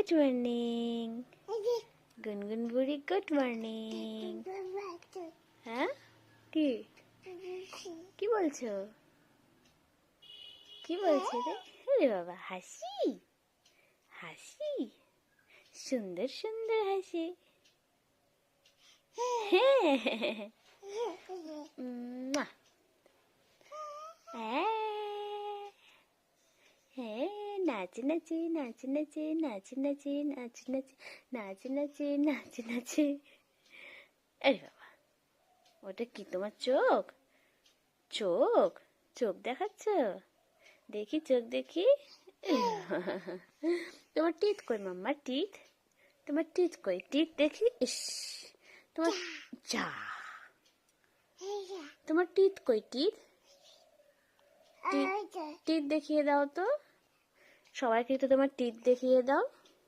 Good morning. গুনগুন বুড়ি good morning. হ্যাঁ কি কি বলছো? কি বলছে রে? আরে বাবা, হাসি হাসি, সুন্দর সুন্দর হাসি। হ্যাঁ হ্যাঁ, নাচে নাচে নাচে নাচে নাচে নাচে নাচে নাচে নাচে নাচে নাচে নাচে। আরে বাবা, ওটা কি তোমার চোখ? চোখ চোখ দেখাচ্ছ? দেখি চোখ দেখি। তোমার টিথ কই মাম্মা? টিথ, তোমার টিথ কই? টিথ দেখি। ইস, তোমার যা, তোমার টিথ কই? টিথ টিথ দেখিয়ে দাও তো, সবাইকে তো তোমার টিথ দেখিয়ে দাও।